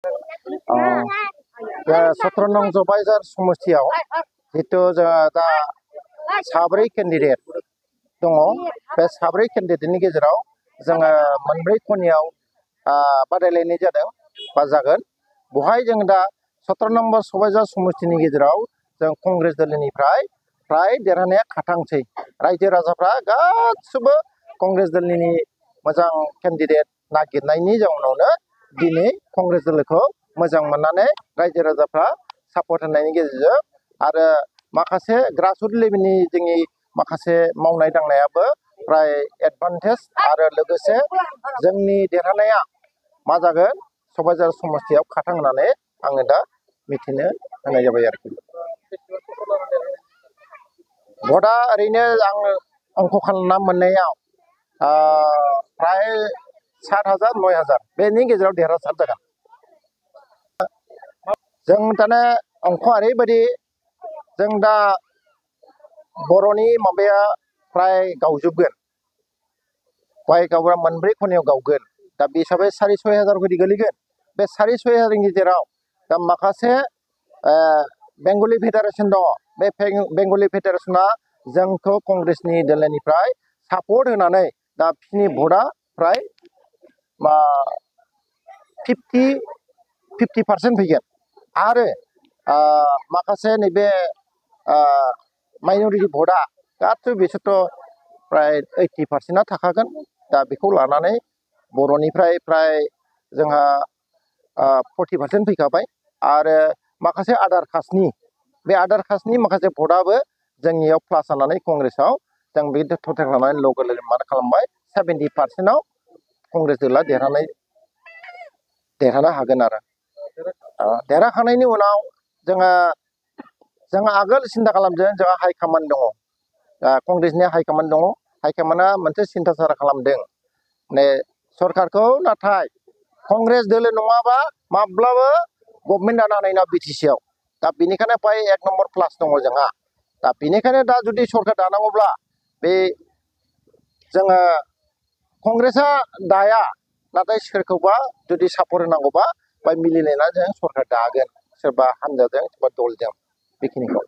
17 नं जबाइजार समस्थियाव जितु जोंहा दा साब्रै केन्डिडेट दङ। बे साब्रै केन्डिडेटनि गेजेराव जोङो मोनब्रै खनियाव बादायलायनाय जादों बा जागोन। बहाय जों दा 17 नम्बर सबाइजार समस्थिनि गेजेराव जों कंग्रेस दलनिफ्राय फ्राय देरहानाया खाथांसै। रायजो राजाफ्रा गासिबो कंग्रेस दलनि मोजां केन्डिडेट नागिरनायनि जाउनावनो दिनै कंग्रेस दलखौ मोजां मोननानै रायजो राजाफ्रा सापर्ट होनायनि गेजेरजों आरो माखासे ग्रासरुट लेभेलनि जोंनि माखासे मावनाय दांनायाबो फ्राय एडभान्टेज आरो लोगोसे जोंनि देरहानाया मा जागोन सबाइजार समस्थियाव खाथां होननानै आङो दा मिथिनो होनाय जाबाय आरोखि। भटआ ओरैनो आं अंक खालामना मोननायाव फ्राय 7,000 9,000 बेनि गेजेराव देरहासार जागोन। जों दाना अंकआ ओरैबायदि जों दा बर'नि माबाया फ्राय गावजोबगोन। बाय गावग्रा मोनब्रै खनायाव गावगोन। दा बे हिसाबै 4,000-6,000 बायदि गोलैगोन। बे 4,000-6,000 गेजेराव दा माखासे बेंगलि फेडारेसन दङ। बे बेंगलि फेडारेसना जोंखौ कंग्रेसनि दलनिफ्राय सापर्ट होनानै दा बिसिनि भटआ फ्राय 50% फैगोन। आरो माखासे नैबे माइनरिटि भटआ गासिबो बिसोरथ' फ्राय 80%आ थाखागोन। दा बेखौ लानानै बर'निफ्राय फ्राय जोंहा 40% फैखाबाय। आरो माखासे आदार कास्टनि बे आदार कास्टनि माखासे भटआबो जोंनियाव प्लास जानानै कंग्रेसआव जों बे टटेल खालामनानै लोगो मा खालामबाय 70%आव कंग्रेस दला देरहानो हागोन आरो। देरहाखांनायनि उनाव जोंहा आगोल सिन्था खालामदों जोंहा हाइकमान्ड दङ। कंग्रेसनि हाइकमान्ड दङ। हाइकमान्डआ मोनसे सिन्था सारा खालामदों माने सरकारखौ नाथाय कंग्रेस दोल नङाबा माब्लाबो गभर्नमेन्ट दानो हानाय नङा बिटिसिआव। दा बेनिखायनो फ्राय 1 नम्बर प्लास दङ जोंहा। दा बेनिखायनो दा जुदि सरकार दानांगौब्ला बे जोङो कंग्रेसआ दाया नाथाय सोरखौबा जुदि सापर्ट होनांगौबा बाय मिलिलायना जों सरकार दागोन सोरबा हानजाजों सोरबा दलजों बेखिनिखौ।